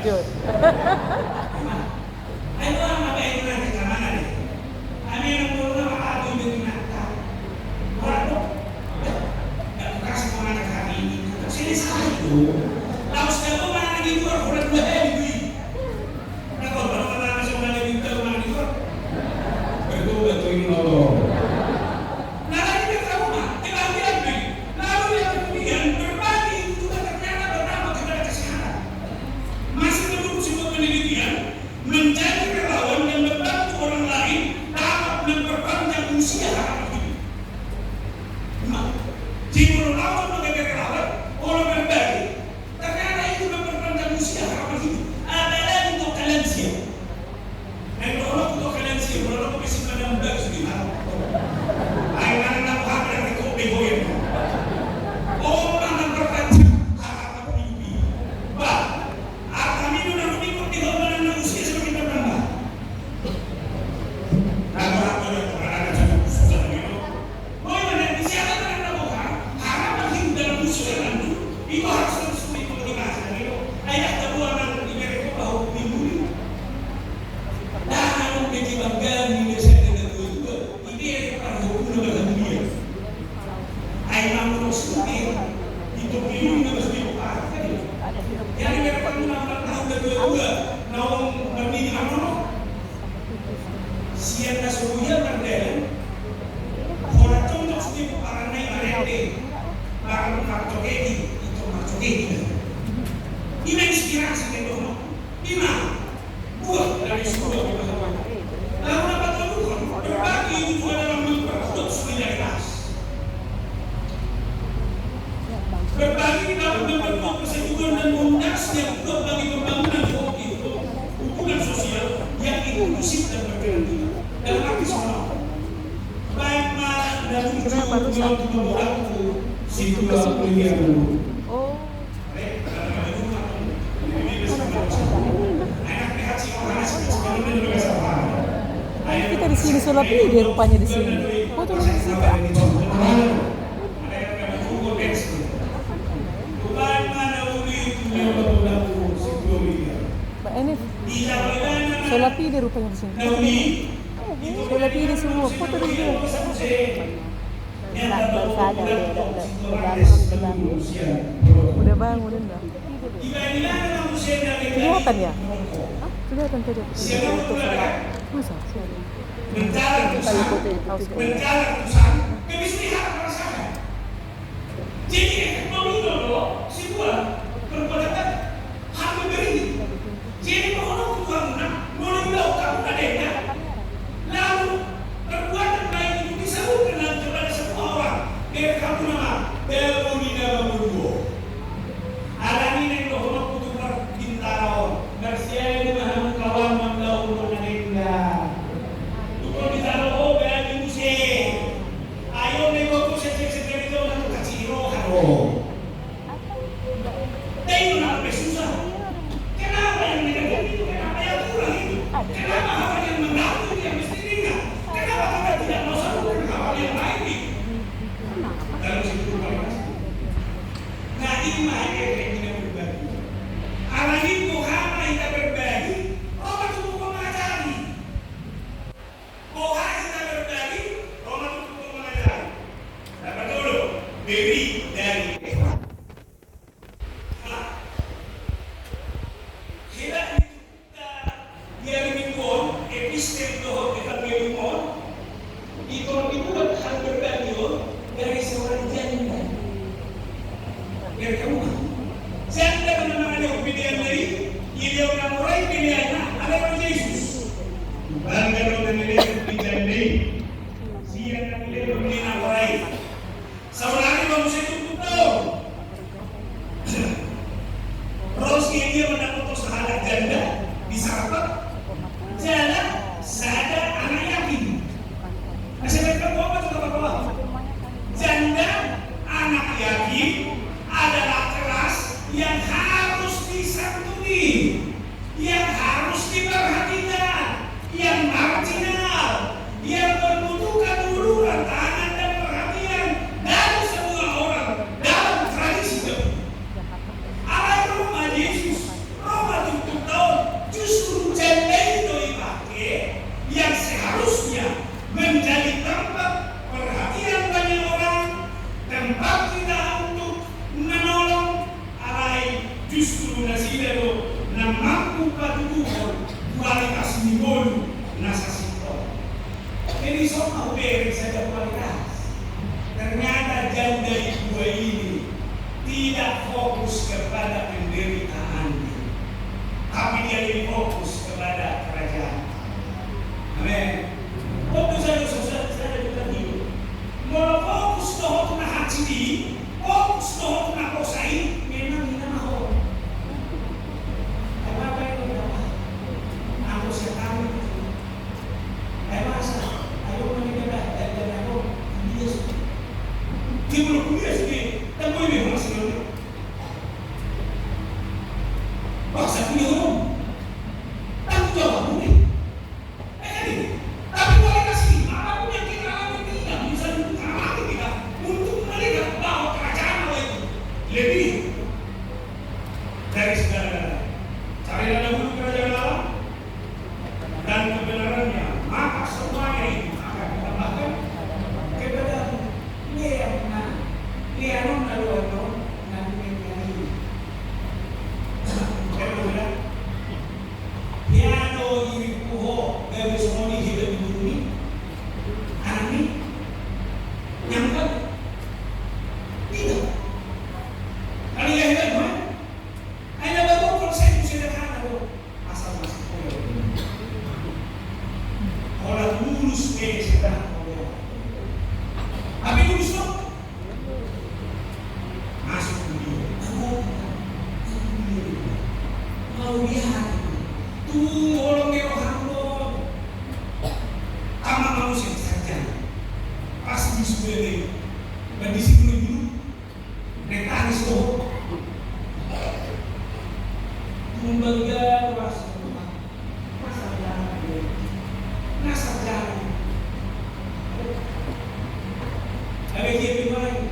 Yun. Ano ang mabait na kailangan eh? Ano yung muna makakatuloy din natin? Wala. Kasi kung mga nakakainin ka, sinisabi ko. Tapos na po mga naging ko, ako nagmahal ko eh. Nako, ano ka na sa mga naging ko, mga naging ko? Pero ito yung mga menjadi relawan yang membantu orang lain dapat memperpanjang usia harapan hidup. Jika relawan menjadi relawan, orang berbagi, ternyata itu memperpanjang usia harapan hidup. Adalah untuk kalian siap. Dan kalau untuk kalian siap, kalau masih pada muda sudah. Ayo nak hak dari kopi goyang. Orang memperpanjang harapan hidup. Bah, akan itu nak ikut di dalam usia. Itu harus terus dikomunikasi. Ayah kedua anak diberi bahwa minggu dan menjadi banggaan di desa dengan juga. Ini yang pada hukum dalam dunia. Ayah terus itu minggu harus dipakai. Yang mereka menambah tahun kedua, tahun berminggu apa? Siapa suruhnya berdaya? Orang tu untuk setiap orang naik arete, barang kartu kedi. Ini inspirasi dari Dono. Lima buah dari sebuah kebahagiaan. Lalu dapat lakukan berbagi itu adalah memperkuat solidaritas. Berbagi dapat memperkuat persatuan dan fondasi yang kuat bagi pembangunan hubungan sosial yang inklusif dan berkelanjutan. Dalam arti semua. Baik dan tujuan waktu situasi miliar dulu. Kita di sini sulap ini dia rupanya di sini. Foto di situ. Mbak Enif, sulap ini rupanya di sini. Sulap ini semua foto di sini. Baru sadar dia Udah bangun enggak? Kelihatan ya? Kelihatan tadi. Masa? Menjalankan usaha, kemistrihan merasakan. Jadi ekonomi dulu, sebuah perbuatan hak memberi. Jadi mohon bangunan, mohon melakukan adanya. Lalu perbuatan baik itu disebutkan kepada semua orang. Kamu nama, Belmoni nama Murgo. Alami neng dohon kutukar bintaraon. Bersiaya di mahal kawan mamlau mengeningga. Tukar bintaraon berani musik. Ayo nego tu sejak-sejak itu nak kasih rohano. Tengok nak susah. Kenapa yang negatif itu? Kenapa yang kurang itu? Kenapa hal yang mengganggu dia mesti tinggal? Kenapa kita tidak mau sambung hal yang lain itu? Dalam situ nah ini makanya kita berbagi. Alami Tuhan kita berbagi. Roma itu mengajari. Tuhan kita berbagi. Roma itu mengajari. Dapat dulu beri dari Tuhan. Kita dia mingguan epistem doh kita mingguan itu dibuat hal berbagi dari seorang janda. Biar kamu janda mana ada pilihan dari dia orang mulai pilihannya adalah Yesus. Bangga dengan dia pilihan dari siapa dia pilihan mulai. Saudara kamu saya tutup tahu. Roski dia mendapat usaha janda di Sahabat. Janda sadar anak yatim. Masih mereka bawa atau apa? Janda anak yatim adalah kelas yang harus disantuni, yang harus diperhatikan, yang marginal, yang membutuhkan uluran tangan dan perhatian dari semua orang dalam tradisi. Allah Roma Yesus, Roma tutup na mampu patutukan kualitas nibolo nasa sektor. Jadi semua beri saja kualitas. Ternyata jauh dari dua ini tidak fokus kepada penderitaannya, tapi dia lebih fokus kepada kerajaan. Amin. Fokus saja saya juga hidup. Mau fokus doa na hati, fokus doa na kosai, memang ini mau. Apa yang kita aku sekarang itu, masa ayo menikah dan aku dia dia kuliah sih, tapi ini masih bahasa punya orang, tanggung jawab punya. Tapi kualitas ini, apapun yang kita alami tidak bisa dikalahkan kita untuk melihat bahwa kerajaan Allah itu lebih dari segala-galanya. Carilah dahulu kerajaan Allah dan kebenarannya, maka semuanya itu akan ditambahkan kepadamu. Lihat lalu nanti ini. Piano iri puho gawe semua di hidup di bumi. Ani nyangkut tidak. Kali yang kedua, hanya baru konsep sederhana loh. Asal masih boleh. Orang lulus sedang boleh. Tapi lulus loh. Masuk dunia. Mau lihat tuh orang orang sama manusia saja pasti sudah dan di situ dulu netanis tuh membagian masa jalan ada yang lain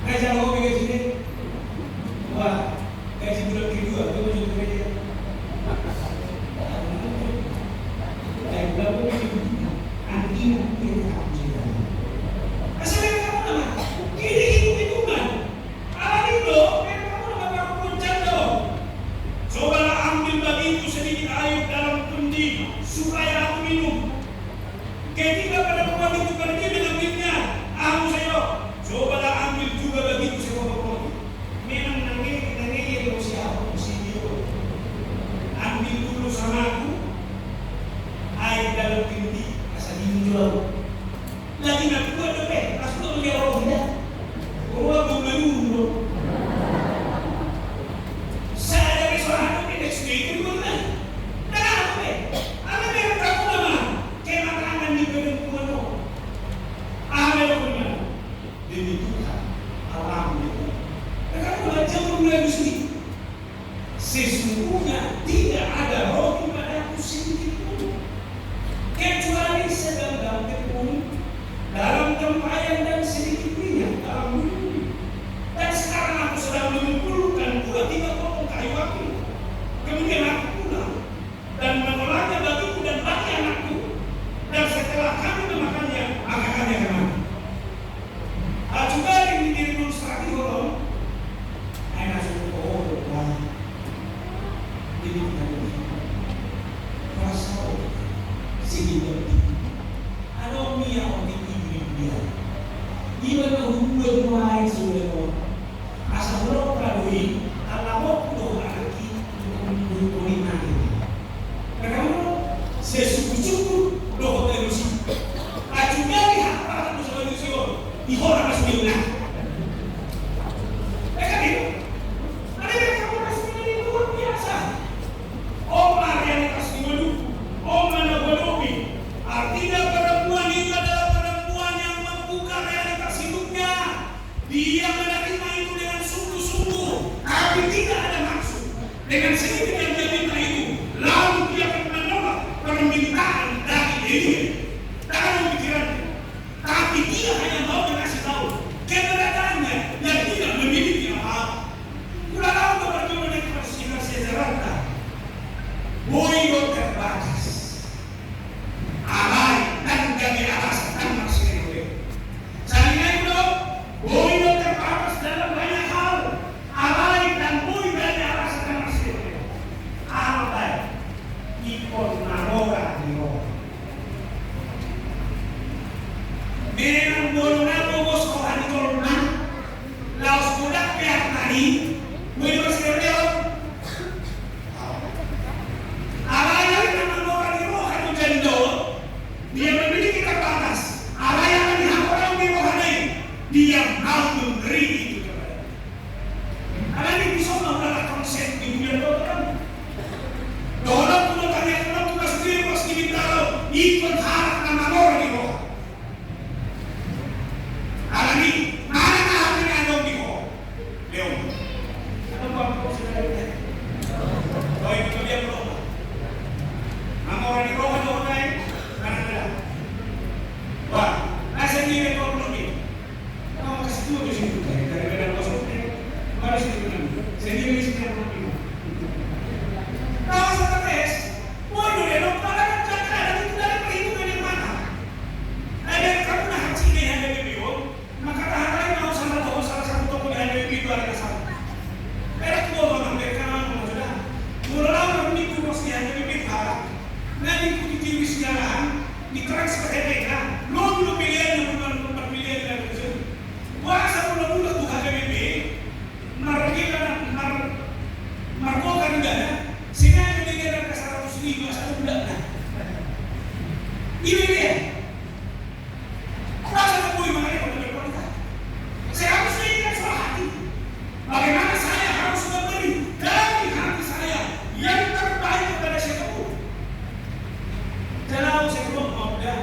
aja mau pergi sini wah gaji bulan kedua gue mau juga kerja kayak berapa nanti kita kerja asalnya kamu nama ini hitung-hitungan ala itu kamu nama berpuncat dong cobalah ambil bagiku sedikit air dalam kendi supaya aku minum ketika pada perempuan itu pergi mengambilnya aku saya cobalah ambil juga bagiku sebuah roti memang nanti siapa ambil dulu sama aku air dalam kendi asal dijual lagi nak buat apa asal dia orang tidak orang menunggu saya dari seorang itu tidak sedikit pun dan apa apa yang kamu nama kemakanan di perempuan apa yang punya demi Tuhan alam itu kamu belajar mulai di sini sesungguhnya tidak ada roti padaku sedikit pun kecuali segenggam tepung dalam tempayan dan sedikit minyak dalam bumbu. Dan sekarang aku sedang mengumpulkan 2-3 potong kayu api. Kemudian aku pulang dan menolaknya bagiku dan bagi anakku. Dan setelah kami memakannya, maka kami akan mati. Juga yang didemonstrasi orang, saya langsung ini rasa sehingga ano niya ang iibigyan di ba na hunggan mo ay suwero asa hulog kaluin alam mo kung alaki kung natin karena sesuatu doh terusi at juga lihat para sa manusia di orang masuk na artinya perempuan itu adalah perempuan yang membuka realitas hidupnya. Dia menerima itu dengan sungguh-sungguh, tapi tidak ada maksud. Dengan sedikit yang dia minta itu, lalu dia akan menolak permintaan dari dirinya. Dalam pikirannya. Tapi dia hanya mau mengasih tahu keberadaannya yang tidak memiliki apa-apa. Udah tahu bagaimana kita sejarah. Boyo terbatas. Alay dan dari atas dan masih Salingnya itu boy terbatas dalam banyak hal. Alay dan boy dari atas dan masih Ini dia. Rasa temui mengenai kualitas. Saya harus mengingat soal hati. Bagaimana saya harus memberi dari hati saya yang terbaik kepada siapapun. Kalau saya belum ada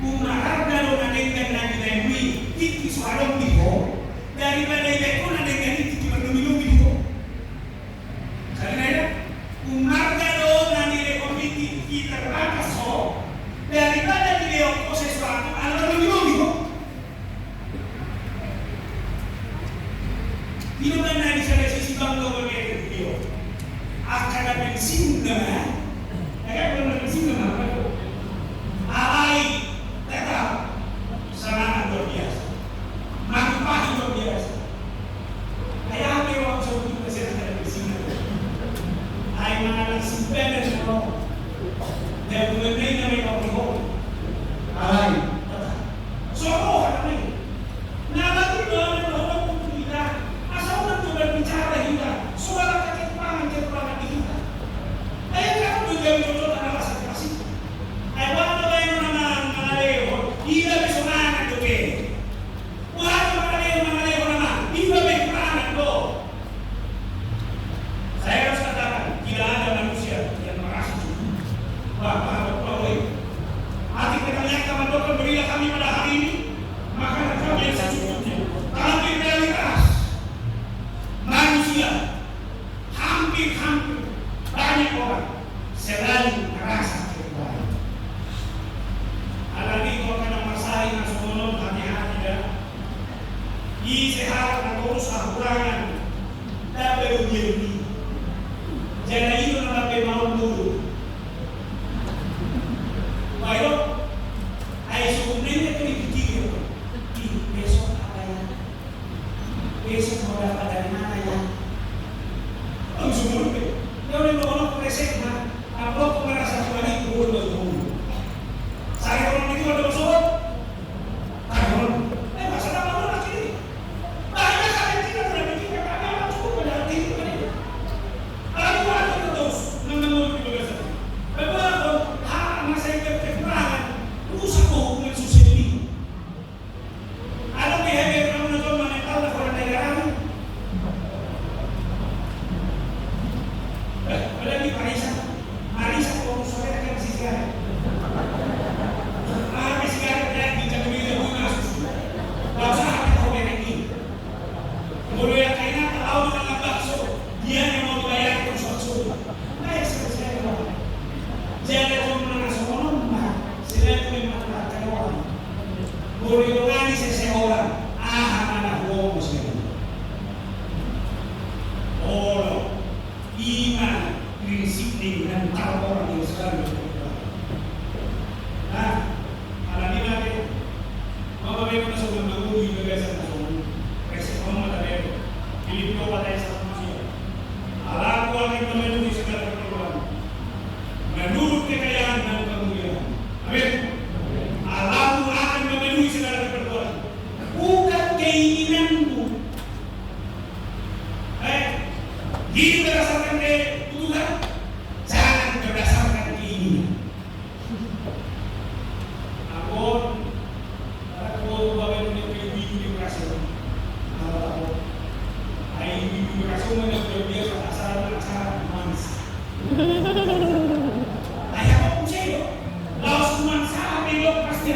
umarada lo nanengkan lagi dari tiki suara biho daripada itu nanengkan tiki menunggu biho. Karena itu umarada lo nanengkan komiti kita terbatas so daripada video sesuatu ala menunggu biho. Di mana di sana sisi bangga berbeda video akan ada bensin nama, akan ada bensin nama apa? Alai tetap semangat luar biasa, manfaat luar biasa. Ayah apa yang waktu itu masih ada bensin nama? Ayah mana simpan dan semua, dan mengenai nama yang kau tahu, alai tetap. Semua ada ni. Nama tu orang kita. Asal orang tu berbicara kita, suara kekurangan kita. Ayah kamu juga mencontoh anak asal kasih. Ayah mana yang nama leho, dia besonan tu ke. Mana leho nama, dia berkurangan tu. Saya harus katakan, tidak ada manusia yang merasa cukup. Bapak hati kita nyatakan Tuhan berilah kami pada hari ini, maka kami yang secukupnya. Tapi realitas manusia hampir banyak orang selalu merasa kekurangan. Alami kau kena masalah yang semono hati-hati dah. Di sehat dan urus kekurangan dapat menjadi. Jangan itu dapat mau dulu. Baik, ayah sebenarnya tu dipikir. Besok apa ya? Besok mau dapat dari mana ya? Oh, semua tu. Dia boleh bawa presek mah. Apa kau merasa kembali turun betul? Saya orang itu ada masalah. Tahun. Masa dah malu lagi. Banyak kali kita tidak berfikir apa cukup pada hati itu kan. Lalu ada terus mengenal di bawah sana. Beberapa hal masa itu kekurangan rusak hubungan sosial ini. Ada behavior kamu nonton mana tahu orang negara ini. Ada di Marisa kalau sore akan sigaret. Sigaret dan kita beli lebih masuk. Kalau saya tahu ini. Kalau yang kayaknya tahu dengan bakso, dia yang mau bayar itu suatu. Nah, saya tahu. Jangan cuma nasional, sila itu memang tak orang. Boleh seseorang, anak buah muslim. Oh, iman prinsip dan tahu orang yang sekarang berkata. Nah, ada ni nanti, mama mereka sudah menunggu di negara nasional. Presiden Muhammad ada Filipino pada satu manusia. Alam yang memenuhi segala keperluan. Menurut kekayaan dan kemuliaan. Amin. Alam akan memenuhi segala keperluan. Bukan keinginanmu. Hidup berdasarkan kebutuhan, jangan berdasarkan keinginan. Aku bawa ibu berhasil. Ibu berhasil menyebut dia asal manis. Ayah mau celo, laos mansa belok pasti.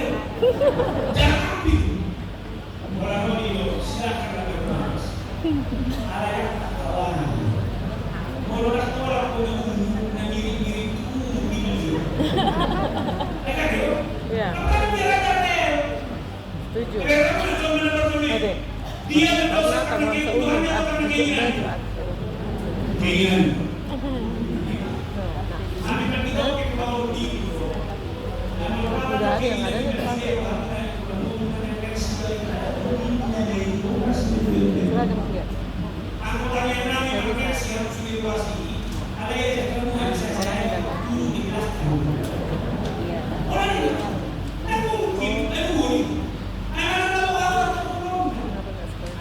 Jangan ambil. Orang ini silakan lagi bermanis. Ada yang tak kawan. Kalau orang punya ngiring-ngiring itu, kan dia? Ya. Apa dia ada? Setuju. Ada. Dia berdosa karena kebutuhannya atau karena keinginan? Keinginan. Kami kan kita pakai kebawah diri. Udah ada yang ada nih. Seragam dia. Anggotanya yang namanya harus situasi. Ada yang kemudian saya dulu di belakang. Orang ini, mungkin, anak-anak tahu apa.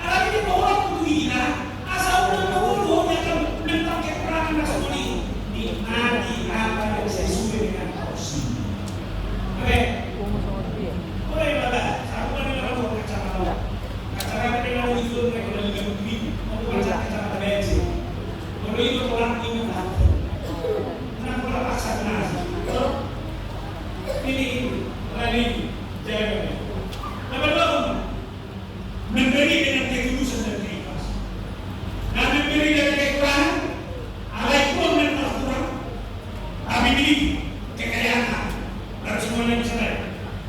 Anak ini bawa kuliah, asal orang tahu dia akan mentak kekurangan nasional ini. Nikmati apa yang sesuai dengan porsi. Oke. orang ini kenapa orang paksa nasi? Ini lagi jangan. Nomor dua, memberi dengan ketulusan dan keikhlasan. Nah, memberi dengan kekurangan, ada kurang dan tak kurang. Tapi ini kekayaan harus semuanya bisa naik.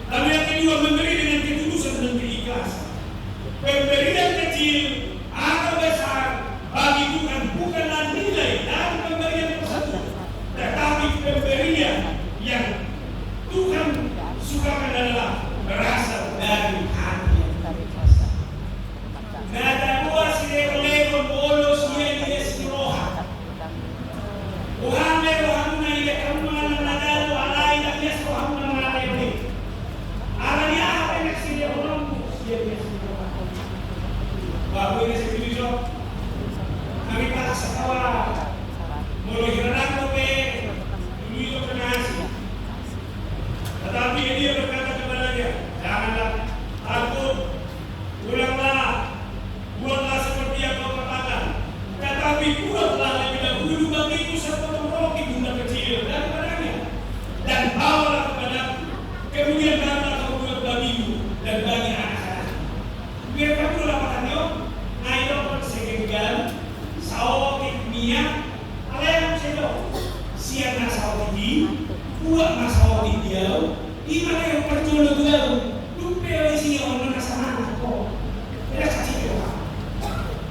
Tapi yang kedua, memberi dengan ketulusan dan keikhlasan. Pemberian kecil atau besar bagi Tuhan bukanlah nilai dari pemberian tersebut, tetapi pemberian yang Tuhan sukakan adalah berasal dari hati yang terbiasa. Nada buah si lego bolos yeni esiroha. Tuhan merohamna ile kamana nadalo alai na yesrohamna malai. Ala dia apa yang si lego yeni esiroha. Bahu ini setuju. Kami tak sekawa. Mulu hiranak kope. Ini lo kenasi. Tetapi dia berkata kepadanya, janganlah takut, pulanglah, buatlah seperti yang kau katakan. Tetapi buatlah lebih dahulu bagiku sepotong roti bunda kecil daripadanya, dan bawalah kepadaku. Kemudian barulah kau buat bagiku dan bagi anak-anak. Biar kamu lapangnya, ngayon segenggan, sawokit minyak, alayang sedo, siang na sawokit di, buat na sawokit dia. Ima na yung pertulog daw, lumpeo siya o nakasama ko. Kaya sa siya ko.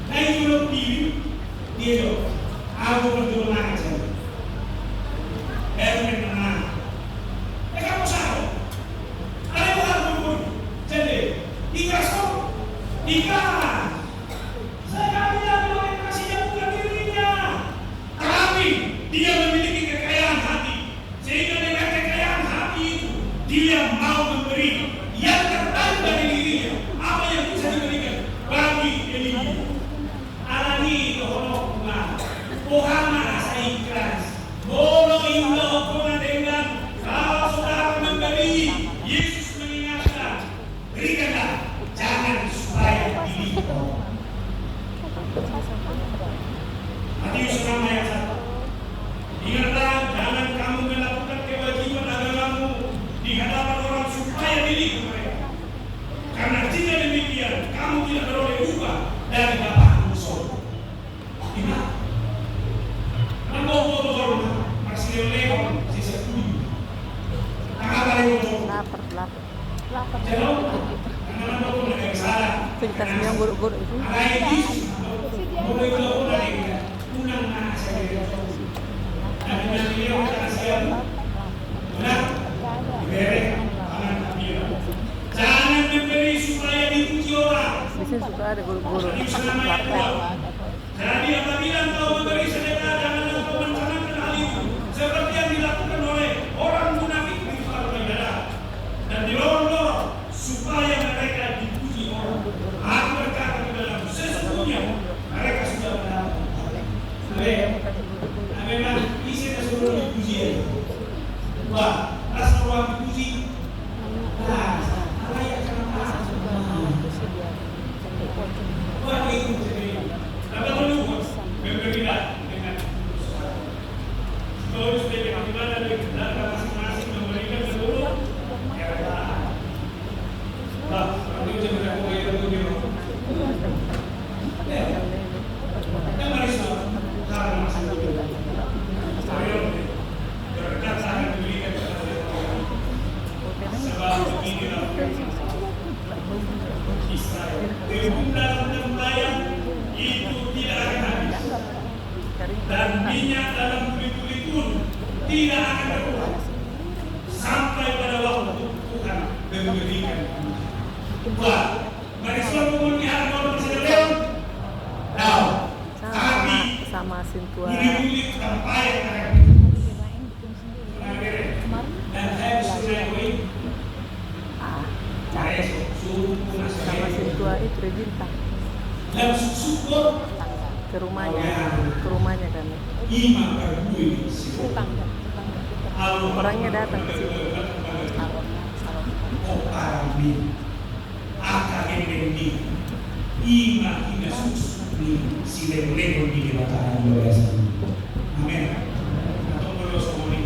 Naitulog dito, ako pertulog na siya. Pero may naman. Kamu saan? Ano yung ako po? Jadi, ikaso, saya kami namin ang kasih niya bukan dirinya. Tapi, dia memiliki kekayaan hati. Sehingga dengan kekayaan hati itu, dia mau memberi yang terbaik dari dirinya, apa yang bisa diberikan bagi dirinya. Alani tohono kuma, pohama rasa ikhlas. Bolo indah kuna dengan kalau saudara memberi, Yesus mengingatkan, berikanlah, jangan supaya diri. Matius 6 ayat 1. Ingatlah, jangan kamu melakukan kewajiban agamamu di hadapan orang supaya diriku mereka. Karena jika demikian, kamu tidak beroleh upah dari Bapa di surga. Ingat, kamu bodoh masih lewat sisa tujuh. Apa lewat? Lapar. Jauh, karena bodoh tidak salah. Pintas yang guru-guru itu. Alai boleh bodoh dari unang anak saya. Dan dengan beliau kita kasih benar. Jangan memberi supaya dipuji orang. Di sini suka ada guru-guru. Jadi apabila engkau memberi sedekah, janganlah engkau mencanakan hal itu seperti yang dilakukan oleh orang munafik di dalam ibadah dan dilorong supaya mereka dipuji orang. Aku berkata kepadamu, sesungguhnya mereka sudah mendapat. Memang isi seluruh dipuji. Wah, rasa orang dipuji. Dan minyak dalam kulit-kulit pun tidak akan berkurang sampai pada waktu Tuhan memberikan. Wah, Marisol mengundi harga bersedekah. Tahu, tapi sama Sintua. kulit-kulit sampai dan saya sudah sama Sintua itu Rejinta. dan syukur ke rumahnya kami. Orangnya datang ke situ. Ima hingga susu ni sila-sila di kabataan luar biasa. Amin. Atau kalau semuanya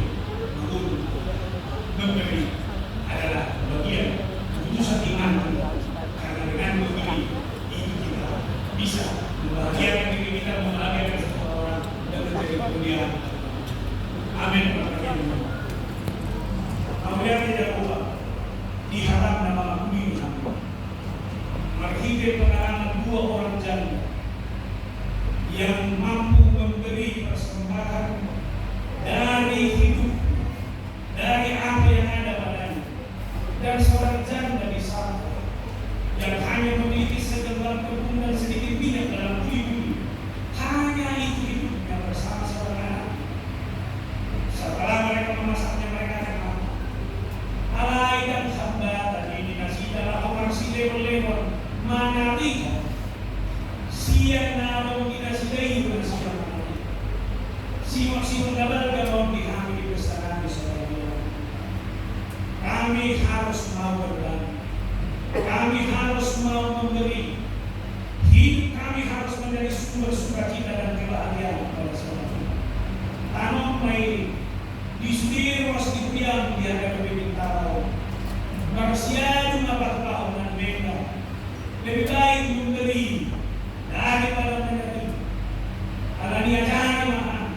aku memberi adalah bagian putusan iman karena dengan memberi itu kita bisa membahagiakan diri kita, membahagiakan semua orang dan menjadi kemuliaan. Amin. Kemudian tidak lupa diharap nama bumi Marhide pengalaman dua orang janda yang mampu memberi persembahan dari hidup, dari apa yang ada padanya, dan seorang janda di sana yang hanya memiliki segelar kebun dan sedikit minyak dalam tubuh, hanya itu hidupnya bersama seorang anak. Setelah mereka memasaknya, mereka akan makan. Alai dan hamba tadi dinasi dalam orang silewon manarika siang namun dinasidai dengan siang manarika simak dalam gabung dihamil besaran di sekolah. Kami harus mau berbagi, kami harus mau memberi, hidup kami harus menjadi sumber sukacita dan kebahagiaan kepada semua. Tanam mai di sudiro wasitian di hadapan bintang manusia cuma bakal dan beda. Lebih baik memberi daripada menerima. Ala niatani makan,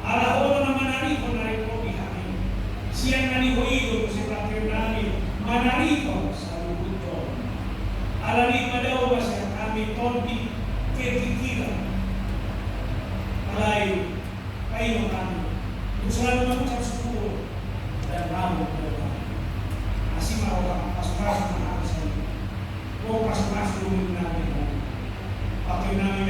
ala orang manari konari kopi kami. Siang nani hoido seperti nani manari kon selalu butuh. Ala ni padau bahasa kami tonti ketikira. Alai kayu kami. Selalu mengucap syukur dan ramah kepada masih mau pas-pas mengaku saya. Oh pas-pas dulu nabi. Pakai nabi